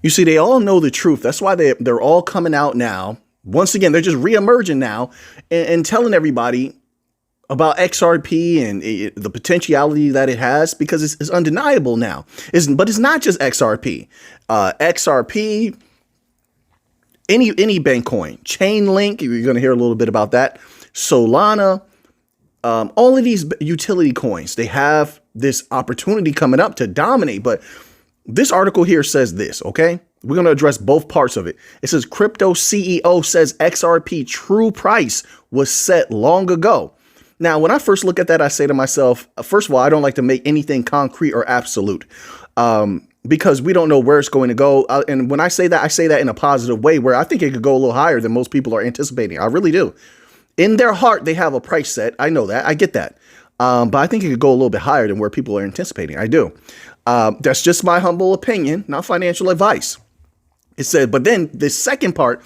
You see, they all know the truth. That's why they're all coming out now. Once again, they're just reemerging now and telling everybody about XRP and the potentiality that it has, because it's undeniable now. But it's not just XRP. XRP, any bank coin, Chainlink, you're going to hear a little bit about that. Solana, all of these utility coins, they have this opportunity coming up to dominate. But this article here says this, okay? We're going to address both parts of it. It says crypto CEO says XRP true price was set long ago. Now, when I first look at that, I say to myself, first of all, I don't like to make anything concrete or absolute because we don't know where it's going to go. And when I say that in a positive way, where I think it could go a little higher than most people are anticipating. I really do. In their heart, they have a price set. I know that. I get that. But I think it could go a little bit higher than where people are anticipating. I do. That's just my humble opinion, not financial advice. It said, but then the second part,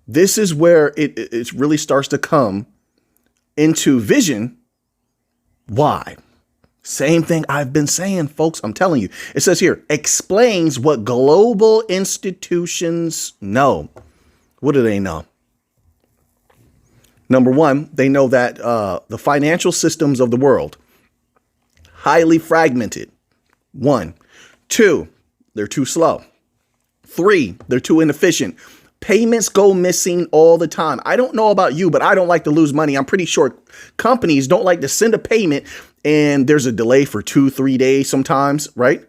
this is where it really starts to come into vision. Why? Same thing I've been saying, folks. I'm telling you. It says here, explains what global institutions know. What do they know? Number one, they know that the financial systems of the world, highly fragmented. 1. 2, they're too slow. 3, they're too inefficient. Payments go missing all the time. I don't know about you, but I don't like to lose money. I'm pretty sure companies don't like to send a payment and there's a delay for 2-3 days sometimes, right?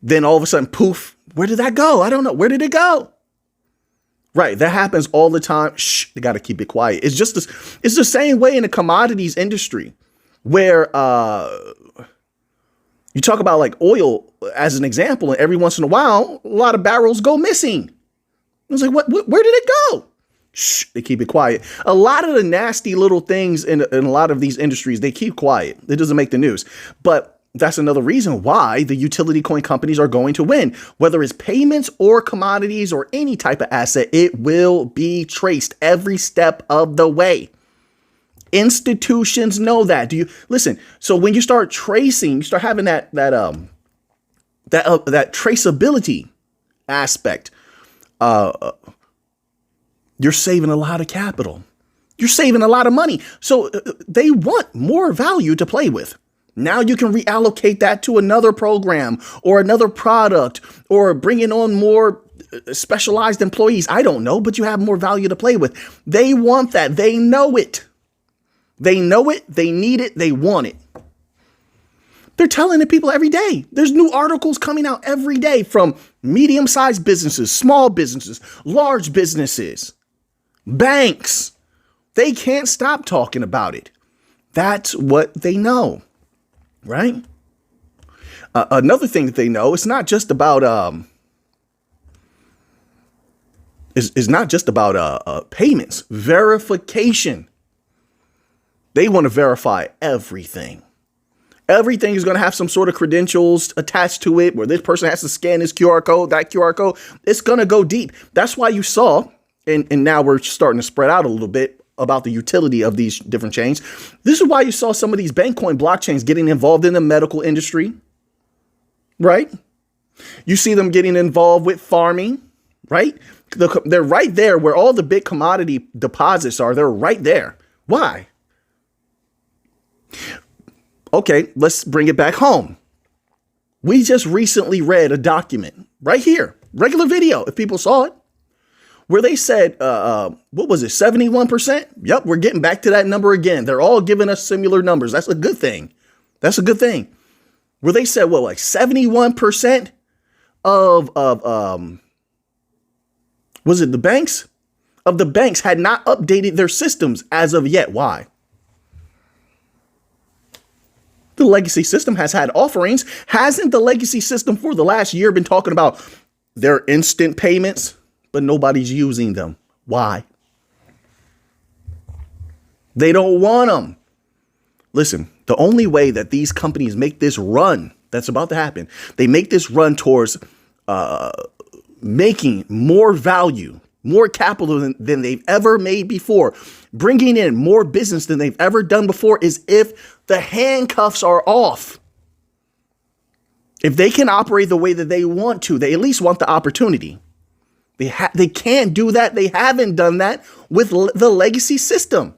Then all of a sudden, poof, where did that go? I don't know. Where did it go? Right. That happens all the time. Shh, they got to keep it quiet. It's just this, it's the same way in the commodities industry where you talk about like oil as an example, and every once in a while, a lot of barrels go missing. I was like, where did it go? Shh, they keep it quiet. A lot of the nasty little things in a lot of these industries, they keep quiet. It doesn't make the news. But that's another reason why the utility coin companies are going to win. Whether it's payments or commodities or any type of asset, it will be traced every step of the way. Institutions know that. Do you listen? So when you start tracing, you start having that traceability aspect. You're saving a lot of capital. You're saving a lot of money. So they want more value to play with. Now you can reallocate that to another program or another product or bringing on more specialized employees. I don't know, but you have more value to play with. They want that. They know it. They know it. They need it. They want it. They're telling the people every day. There's new articles coming out every day from medium-sized businesses, small businesses, large businesses, banks. They can't stop talking about it. That's what they know, right? Another thing that they know, it's not just about payments, verification. They want to verify everything. Everything is going to have some sort of credentials attached to it where this person has to scan this QR code, that QR code. It's going to go deep. That's why you saw, and now we're starting to spread out a little bit about the utility of these different chains. This is why you saw some of these Bankcoin blockchains getting involved in the medical industry, right? You see them getting involved with farming, right? They're right there where all the big commodity deposits are. They're right there. Why? Okay, let's bring it back home. We just recently read a document right here, regular video, if people saw it, where they said, what was it, 71%? Yep, we're getting back to that number again. They're all giving us similar numbers. That's a good thing. That's a good thing. Where they said, well, like 71% of was it the banks? Of the banks had not updated their systems as of yet. Why? The legacy system has had offerings. Hasn't the legacy system for the last year been talking about their instant payments, but nobody's using them? Why? They don't want them. Listen, the only way that these companies make this run that's about to happen, they make this run towards making more value, more capital than they've ever made before, bringing in more business than they've ever done before, is if the handcuffs are off. If they can operate the way that they want to, they at least want the opportunity. They can't do that. They haven't done that with the legacy system.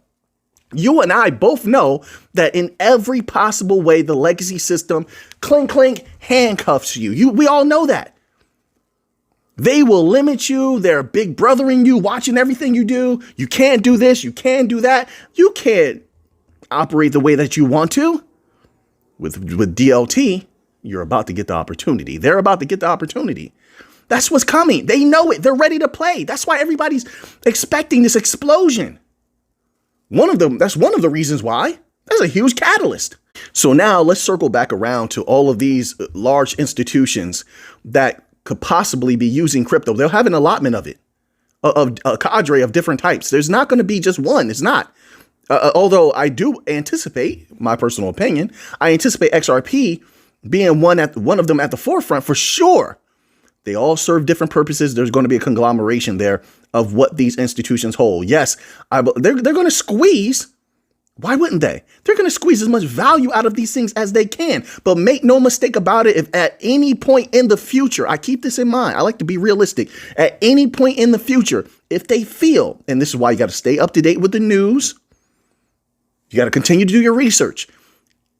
You and I both know that in every possible way, the legacy system, clink, clink, handcuffs you. We all know that. They will limit you. They're big brothering you, watching everything you do. You can't do this. You can't do that. You can't operate the way that you want to. With DLT, you're about to get the opportunity. They're about to get the opportunity. That's what's coming. They know it. They're ready to play. That's why everybody's expecting this explosion. That's one of the reasons why. That's a huge catalyst. So now let's circle back around to all of these large institutions that could possibly be using crypto. They'll have an allotment of it, of a cadre of different types. There's not going to be just one. It's not. Although I do anticipate, my personal opinion, I anticipate XRP being one of them at the forefront for sure. They all serve different purposes. There's going to be a conglomeration there of what these institutions hold. Yes, they're going to squeeze. Why wouldn't they? They're going to squeeze as much value out of these things as they can. But make no mistake about it, if at any point in the future, I keep this in mind, I like to be realistic, at any point in the future, if they feel, and this is why you got to stay up to date with the news, you got to continue to do your research.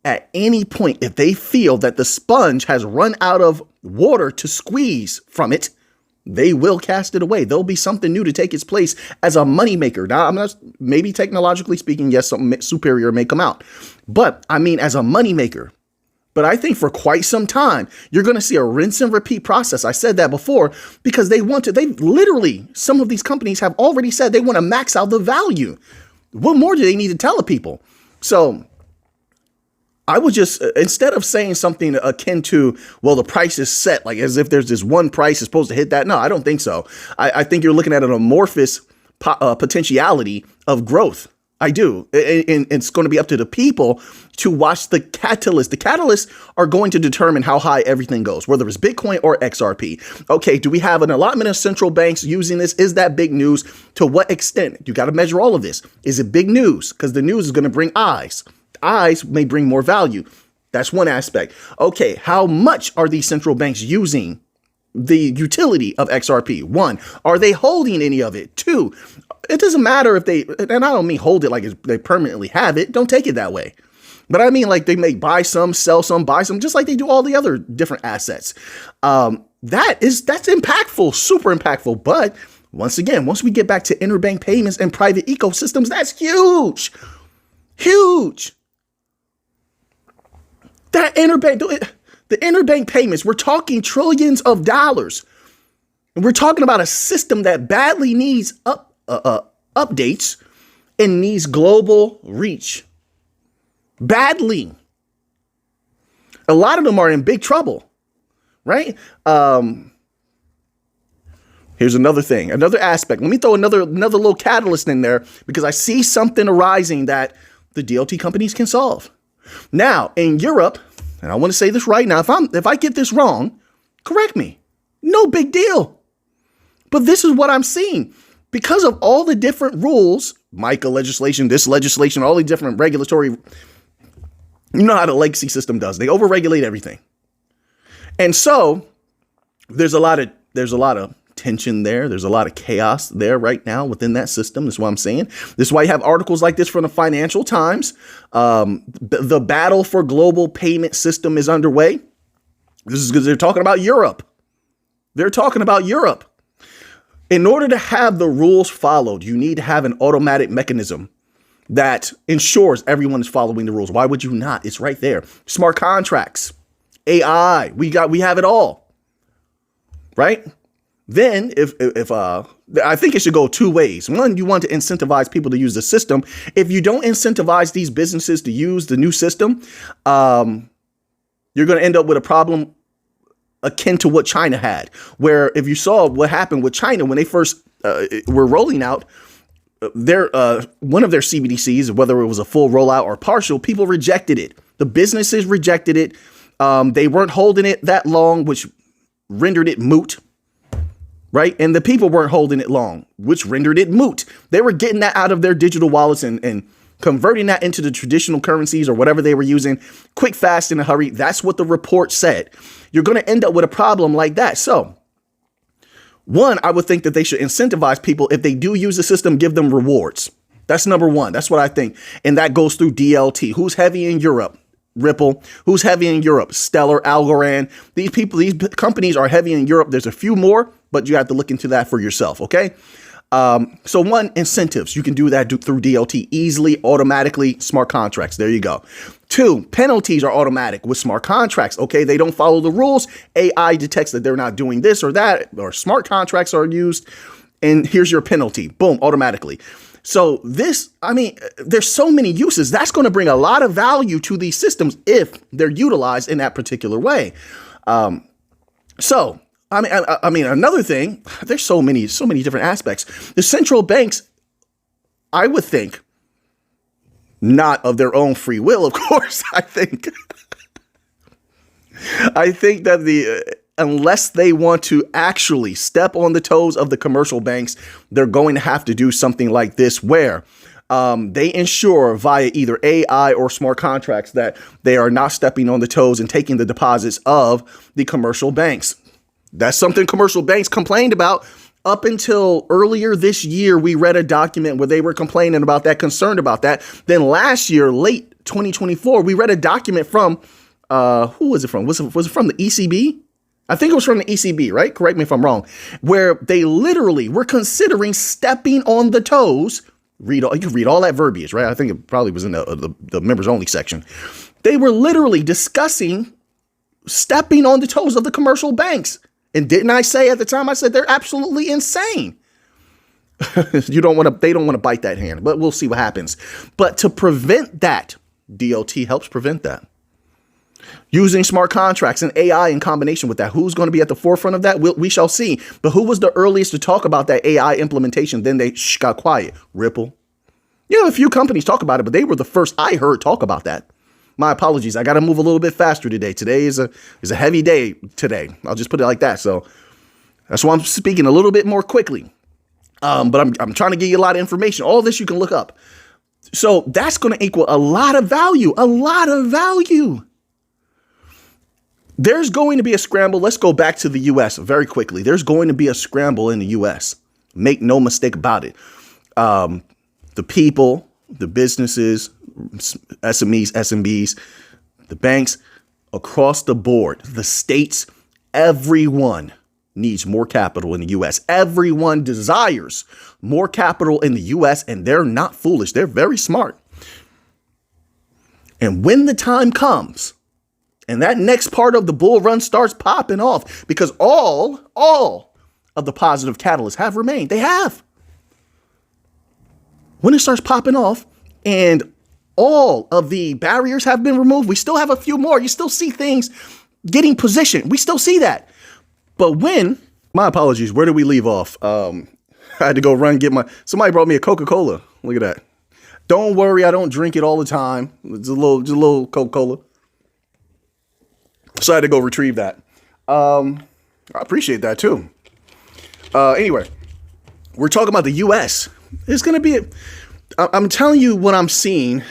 At any point, if they feel that the sponge has run out of water to squeeze from it, they will cast it away. There'll be something new to take its place as a moneymaker. Now, maybe technologically speaking, yes, something superior may come out. But I mean, as a moneymaker. But I think for quite some time, you're going to see a rinse and repeat process. I said that before because they literally, some of these companies have already said they want to max out the value. What more do they need to tell the people? So I would just, instead of saying something akin to, well, the price is set, like as if there's this one price is supposed to hit that. No, I don't think so. I think you're looking at an amorphous potentiality of growth. I do. And it's going to be up to the people to watch the catalyst. The catalysts are going to determine how high everything goes, whether it's Bitcoin or XRP. Okay, do we have an allotment of central banks using this? Is that big news? To what extent? You got to measure all of this. Is it big news? Because the news is going to bring eyes. Eyes may bring more value. That's one aspect. Okay, how much are these central banks using the utility of XRP? One, are they holding any of it? Two, it doesn't matter if they, and I don't mean hold it like they permanently have it. Don't take it that way. But I mean like they may buy some, sell some, buy some, just like they do all the other different assets. That's impactful, super impactful. But once again, once we get back to interbank payments and private ecosystems, that's huge, huge. That the interbank payments, we're talking trillions of dollars. And we're talking about a system that badly needs updates and needs global reach. Badly. A lot of them are in big trouble, right? Here's another thing, another aspect. Let me throw another little catalyst in there because I see something arising that the DLT companies can solve. Now, in Europe, and I want to say this right now, if I get this wrong, correct me. No big deal. But this is what I'm seeing. Because of all the different rules, MiCA legislation, this legislation, all the different regulatory, you know how the legacy system does. They overregulate everything. And so there's a lot of tension there. There's a lot of chaos there right now within that system. That's what I'm saying. This is why you have articles like this from the Financial Times. The battle for global payment system is underway. This is because they're talking about Europe. They're talking about Europe. In order to have the rules followed, you need to have an automatic mechanism that ensures everyone is following the rules. Why would you not? It's right there. Smart contracts, AI, we have it all, right? Then if I think it should go two ways. One, you want to incentivize people to use the system. If you don't incentivize these businesses to use the new system, you're going to end up with a problem akin to what China had, where if you saw what happened with China when they first were rolling out their one of their CBDCs, whether it was a full rollout or partial, people rejected it. The businesses rejected it. They weren't holding it that long, which rendered it moot. Right. And the people weren't holding it long, which rendered it moot. They were getting that out of their digital wallets and converting that into the traditional currencies or whatever they were using, quick, fast, in a hurry. That's what the report said. You're going to end up with a problem like that. So, one, I would think that they should incentivize people. If they do use the system, give them rewards. That's number one. That's what I think. And that goes through DLT. Who's heavy in Europe? Ripple. Who's heavy in Europe? Stellar, Algorand. These companies are heavy in Europe. There's a few more, but you have to look into that for yourself. Okay. So one, incentives. You can do that through DLT easily, automatically, smart contracts. There you go. Two, penalties are automatic with smart contracts. Okay. They don't follow the rules. AI detects that they're not doing this or that, or smart contracts are used. And here's your penalty. Boom, automatically. So this, I mean, there's so many uses. That's going to bring a lot of value to these systems if they're utilized in that particular way. I mean, another thing, there's so many different aspects. The central banks, I would think, not of their own free will, of course. I think that unless they want to actually step on the toes of the commercial banks, they're going to have to do something like this where they ensure via either AI or smart contracts that they are not stepping on the toes and taking the deposits of the commercial banks. That's something commercial banks complained about. Up until earlier this year, we read a document where they were complaining about that, concerned about that. Then last year, late 2024, we read a document from, who was it from? Was it from the ECB? I think it was from the ECB, right? Correct me if I'm wrong. Where they literally were considering stepping on the toes. You can read all that verbiage, right? I think it probably was in the members only section. They were literally discussing stepping on the toes of the commercial banks. And didn't I say at the time, I said they're absolutely insane. They don't want to bite that hand, but we'll see what happens. But to prevent that, DLT helps prevent that. Using smart contracts and AI in combination with that. Who's going to be at the forefront of that? We shall see. But who was the earliest to talk about that AI implementation? Then they got quiet. Ripple. You know, a few companies talk about it, but they were the first I heard talk about that. My apologies. I got to move a little bit faster today. Today is a heavy day today. I'll just put it like that. So that's why I'm speaking a little bit more quickly. But I'm trying to give you a lot of information. All this you can look up. So that's going to equal a lot of value. A lot of value. There's going to be a scramble. Let's go back to the U.S. very quickly. There's going to be a scramble in the U.S. Make no mistake about it. The people, the businesses, SMEs, SMBs, the banks across the board, the states, everyone needs more capital in the U.S. Everyone desires more capital in the U.S. and they're not foolish. They're very smart. And when the time comes and that next part of the bull run starts popping off, because all of the positive catalysts have remained. They have. When it starts popping off and all of the barriers have been removed, we still have a few more. You still see things getting positioned. We still see that. But my apologies, where did we leave off? I had to go run get somebody brought me a Coca-Cola. Look at that. Don't worry, I don't drink it all the time. It's just a little Coca-Cola. So I had to go retrieve that. I appreciate that too. Anyway, we're talking about the U.S. It's going to be, I'm telling you what I'm seeing.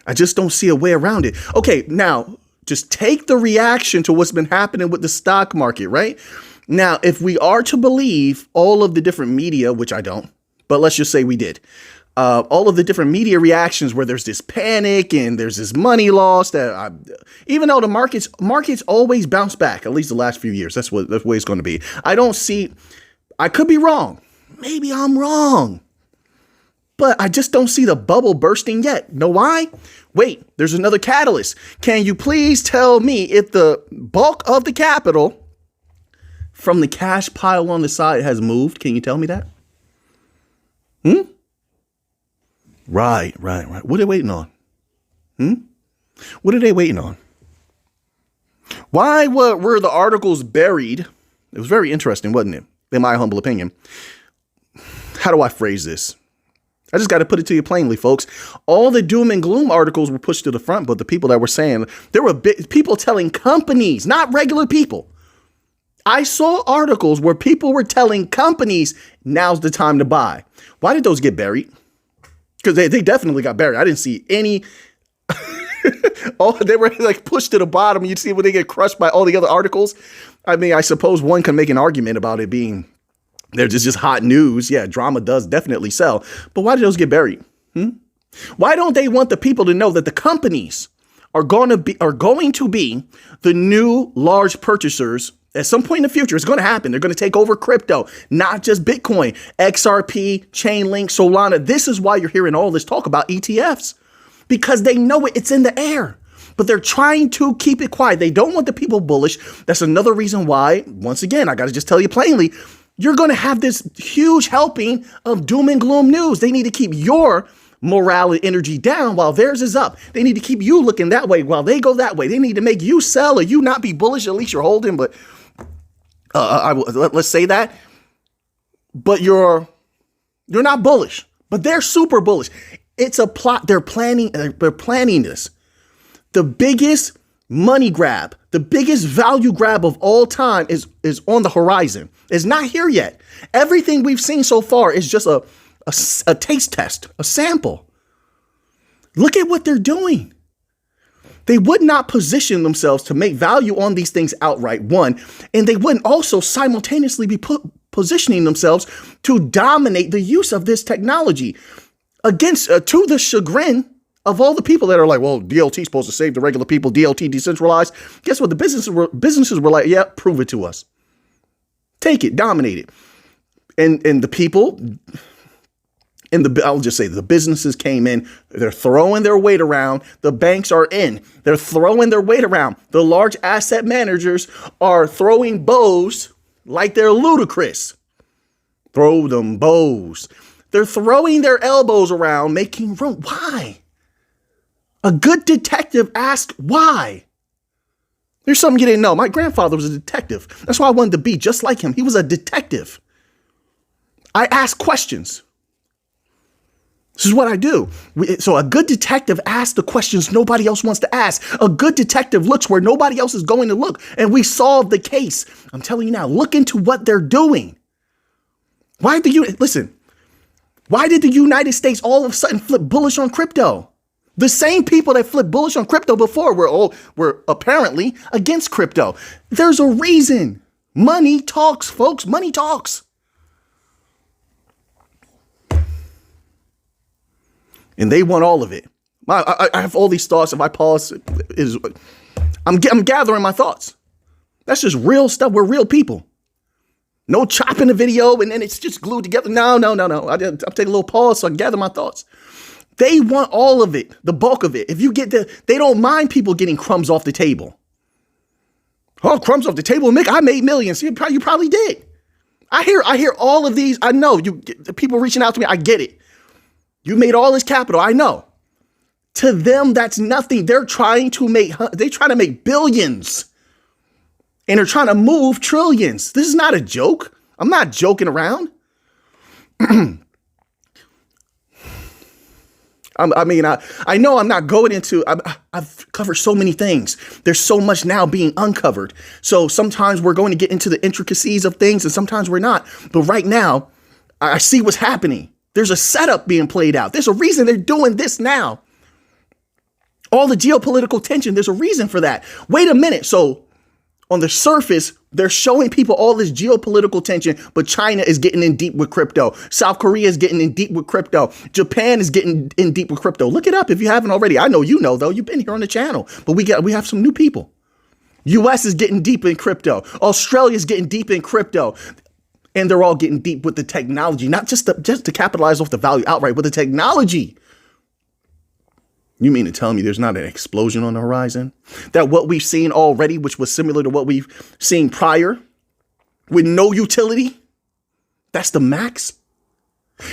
I just don't see a way around it. Okay, now just take the reaction to what's been happening with the stock market, right? Now, if we are to believe all of the different media, which I don't, but let's just say we did, all of the different media reactions where there's this panic and there's this money loss even though the markets always bounce back, at least the last few years, that's the way it's going to be. I could be wrong. Maybe I'm wrong. But I just don't see the bubble bursting yet. Know why? Wait, there's another catalyst. Can you please tell me if the bulk of the capital from the cash pile on the side has moved? Can you tell me that? Right. What are they waiting on? What are they waiting on? Why were the articles buried? It was very interesting, wasn't it? In my humble opinion. How do I phrase this? I just got to put it to you plainly, folks. All the doom and gloom articles were pushed to the front, but the people that were saying, there were people telling companies, not regular people. I saw articles where people were telling companies, now's the time to buy. Why did those get buried? because they definitely got buried. I didn't see any. Oh, they were like pushed to the bottom. You'd see when they get crushed by all the other articles. I mean, I suppose one can make an argument about it being they're just hot news. Yeah, drama does definitely sell. But why did those get buried? Why don't they want the people to know that the companies are going to be the new large purchasers at some point in the future? It's going to happen. They're going to take over crypto, not just Bitcoin, XRP, Chainlink, Solana. This is why you're hearing all this talk about ETFs, because they know it's in the air, but they're trying to keep it quiet. They don't want the people bullish. That's another reason why, once again, I got to just tell you plainly, you're going to have this huge helping of doom and gloom news. They need to keep your morale and energy down while theirs is up. They need to keep you looking that way while they go that way. They need to make you sell or you not be bullish. At least you're holding, but let's say that. But you're not bullish, but they're super bullish. It's a plot. They're planning this. The biggest money grab, the biggest value grab of all time is on the horizon. It's not here yet. Everything we've seen so far is just a taste test, a sample. Look at what they're doing. They would not position themselves to make value on these things outright, one, and they wouldn't also simultaneously be positioning themselves to dominate the use of this technology against to the chagrin of all the people that are like, well, DLT is supposed to save the regular people, DLT decentralized. Guess what? The businesses were like, yeah, prove it to us. Take it, dominate it. And the people, I'll just say the businesses came in, they're throwing their weight around. The banks are in, they're throwing their weight around. The large asset managers are throwing bows like they're ludicrous. Throw them bows. They're throwing their elbows around, making room. Why? A good detective asked why. There's something you didn't know. My grandfather was a detective. That's why I wanted to be just like him. He was a detective. I ask questions. This is what I do. So a good detective asks the questions nobody else wants to ask. A good detective looks where nobody else is going to look. And we solve the case. I'm telling you now, look into what they're doing. Why did the United States all of a sudden flip bullish on crypto? The same people that flipped bullish on crypto before were apparently against crypto. There's a reason. Money talks, folks. Money talks. And they want all of it. I have all these thoughts. If I pause, I'm gathering my thoughts. That's just real stuff. We're real people. No chopping the video and then it's just glued together. No. I'll take a little pause so I can gather my thoughts. They want all of it, the bulk of it. If you get they don't mind people getting crumbs off the table. Oh, crumbs off the table, Mick. I made millions. You probably did. I hear all of these. I know the people reaching out to me. I get it. You made all this capital. I know. To them, that's nothing. They're trying to make billions. And they're trying to move trillions. This is not a joke. I'm not joking around. I know I'm not going into, I've covered so many things. There's so much now being uncovered. So sometimes we're going to get into the intricacies of things and sometimes we're not. But right now, I see what's happening. There's a setup being played out. There's a reason they're doing this now. All the geopolitical tension, there's a reason for that. Wait a minute. So on the surface, they're showing people all this geopolitical tension, but China is getting in deep with crypto. South Korea is getting in deep with crypto. Japan is getting in deep with crypto. Look it up if you haven't already. I know you know, though. You've been here on the channel, but we have some new people. US is getting deep in crypto. Australia is getting deep in crypto. And they're all getting deep with the technology, not just to capitalize off the value outright, but the technology. You mean to tell me there's not an explosion on the horizon? That what we've seen already, which was similar to what we've seen prior, with no utility, that's the max?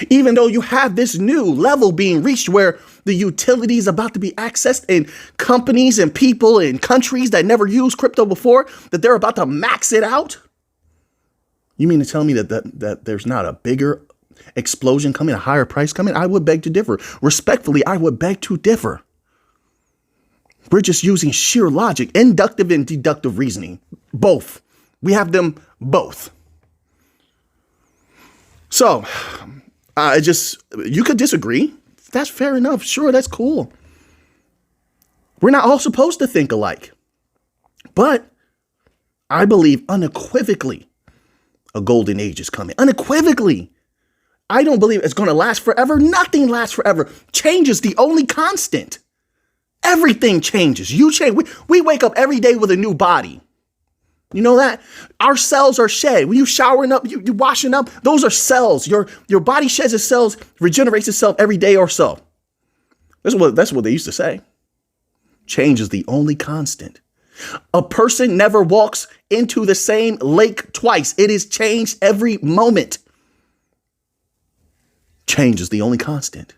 Even though you have this new level being reached where the utility is about to be accessed in companies and people and countries that never used crypto before, that they're about to max it out? You mean to tell me that there's not a bigger explosion coming, a higher price coming? I would beg to differ. Respectfully, I would beg to differ. We're just using sheer logic, inductive and deductive reasoning. Both. We have them both. So, you could disagree. That's fair enough. Sure, that's cool. We're not all supposed to think alike. But I believe unequivocally a golden age is coming. Unequivocally. I don't believe it's going to last forever. Nothing lasts forever. Change is the only constant. Everything changes. You change. We wake up every day with a new body. You know that? Our cells are shed. When you showering up, you washing up, those are cells. Your body sheds its cells, regenerates itself every day or so. That's what they used to say. Change is the only constant. A person never walks into the same lake twice. It is changed every moment. Change is the only constant.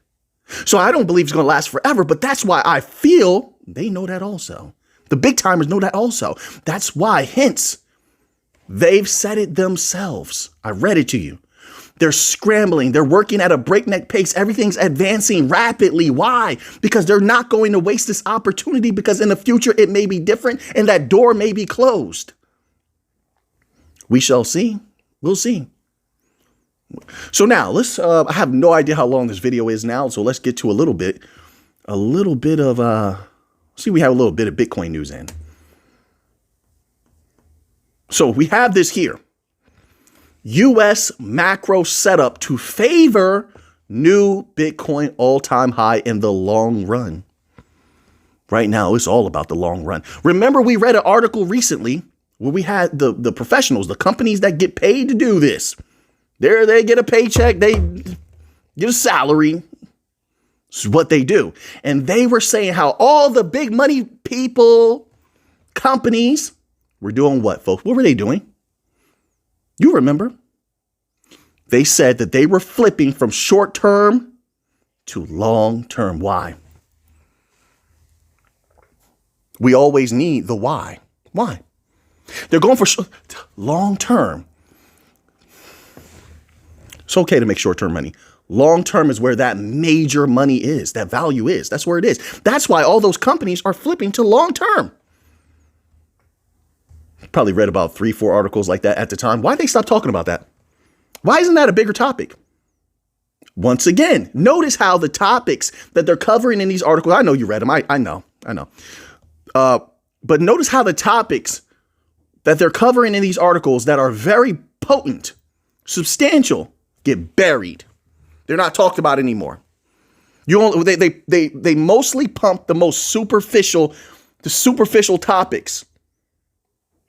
So I don't believe it's going to last forever, but that's why I feel they know that also. The big timers know that also. That's why, hence, they've said it themselves. I read it to you. They're scrambling. They're working at a breakneck pace. Everything's advancing rapidly. Why? Because they're not going to waste this opportunity, because in the future it may be different and that door may be closed. We shall see. We'll see. So now let's, I have no idea how long this video is now. So let's get to a little bit of, see, we have a little bit of Bitcoin news in. So we have this here. U.S. macro setup to favor new Bitcoin all-time high in the long run. Right now, it's all about the long run. Remember, we read an article recently where we had the professionals, the companies that get paid to do this. They get a paycheck, they get a salary. This is what they do. And they were saying how all the big money people, companies, were doing what, folks? What were they doing? You remember. They said that they were flipping from short term to long term. Why? We always need the why. Why? They're going for long term. It's okay to make short term money. Long term is where that major money is, that value is. That's where it is. That's why all those companies are flipping to long term. Probably read about 3-4 articles like that at the time. Why'd they stop talking about that? Why isn't that a bigger topic? Once again, notice how the topics that they're covering in these articles, I know you read them. I know. But notice how the topics that they're covering in these articles that are very potent, substantial, get buried. They're not talked about anymore. They mostly pump the most superficial topics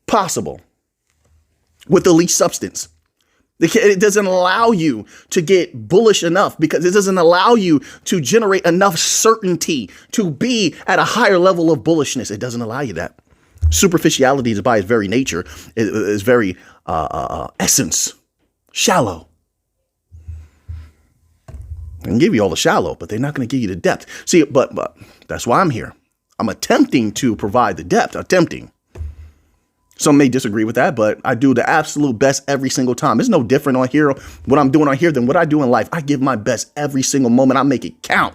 possible with the least substance. It doesn't allow you to get bullish enough, because it doesn't allow you to generate enough certainty to be at a higher level of bullishness. It doesn't allow you that. Superficiality is by its very nature is very essence shallow. They can give you all the shallow, but they're not going to give you the depth. See, but that's why I'm here. I'm attempting to provide the depth. Attempting. Some may disagree with that, but I do the absolute best every single time. It's no different on here, what I'm doing on here, than what I do in life. I give my best every single moment. I make it count.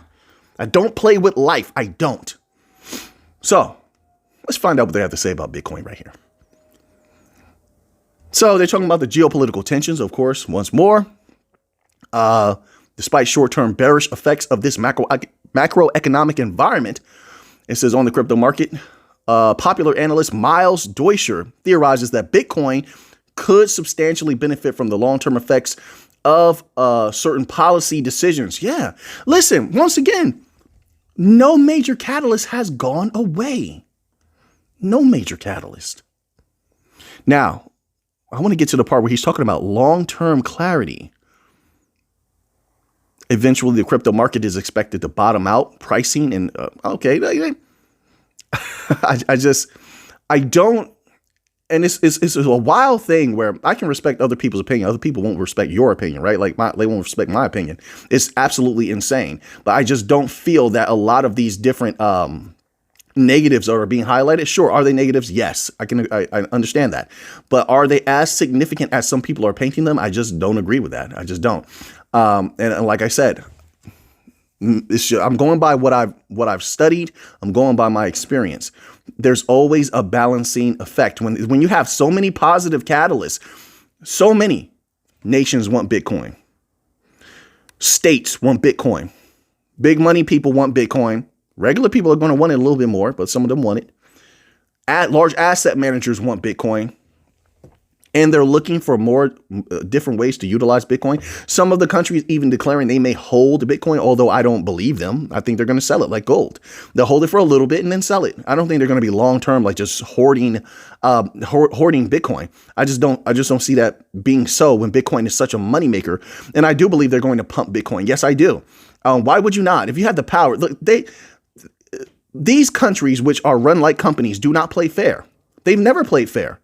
I don't play with life. I don't. So let's find out what they have to say about Bitcoin right here. So they're talking about the geopolitical tensions, of course, once more. Despite short-term bearish effects of this macroeconomic environment, it says on the crypto market, popular analyst Miles Deutscher theorizes that Bitcoin could substantially benefit from the long-term effects of certain policy decisions. Yeah. Listen, once again, no major catalyst has gone away. No major catalyst. Now, I want to get to the part where he's talking about long-term clarity. Eventually, the crypto market is expected to bottom out pricing. And okay, I don't. And it's a wild thing where I can respect other people's opinion. Other people won't respect your opinion, right? Like they won't respect my opinion. It's absolutely insane. But I just don't feel that a lot of these different negatives that are being highlighted. Sure. Are they negatives? Yes, I understand that. But are they as significant as some people are painting them? I just don't agree with that. I just don't. And like I said, I'm going by what I've studied. I'm going by my experience. There's always a balancing effect. When you have so many positive catalysts, so many nations want Bitcoin. States want Bitcoin. Big money people want Bitcoin. Regular people are going to want it a little bit more, but some of them want it. Large asset managers want Bitcoin. And they're looking for more different ways to utilize Bitcoin. Some of the countries even declaring they may hold Bitcoin, although I don't believe them. I think they're going to sell it like gold. They'll hold it for a little bit and then sell it. I don't think they're going to be long term, like just hoarding Bitcoin. I just don't see that being so when Bitcoin is such a moneymaker. And I do believe they're going to pump Bitcoin. Yes, I do. Why would you not? If you had the power, look, these countries, which are run like companies, do not play fair. They've never played fair.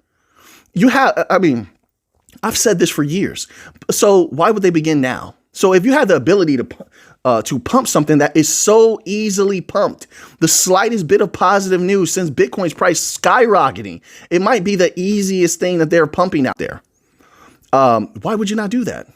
I've said this for years. So why would they begin now? So if you have the ability to pump something that is so easily pumped, the slightest bit of positive news sends Bitcoin's price skyrocketing. It might be the easiest thing that they're pumping out there. Why would you not do that?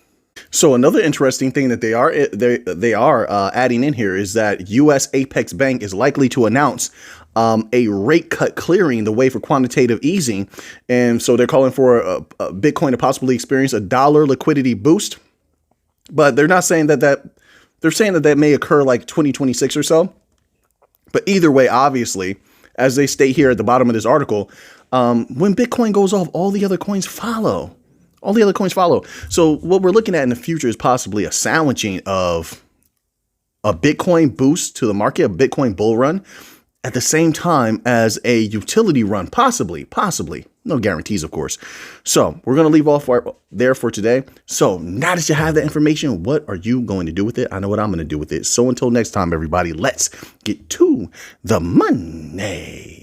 So another interesting thing that they are adding in here is that U.S. Apex Bank is likely to announce a rate cut clearing the way for quantitative easing. And so they're calling for a Bitcoin to possibly experience a dollar liquidity boost. But they're not saying they're saying that may occur like 2026 or so. But either way, obviously, as they state here at the bottom of this article, when Bitcoin goes off, all the other coins follow. All the other coins follow. So what we're looking at in the future is possibly a sandwiching of a Bitcoin boost to the market, a Bitcoin bull run, at the same time as a utility run, possibly. No guarantees, of course. So we're going to leave off there for today. So now that you have that information, what are you going to do with it? I know what I'm going to do with it. So until next time, everybody, let's get to the money.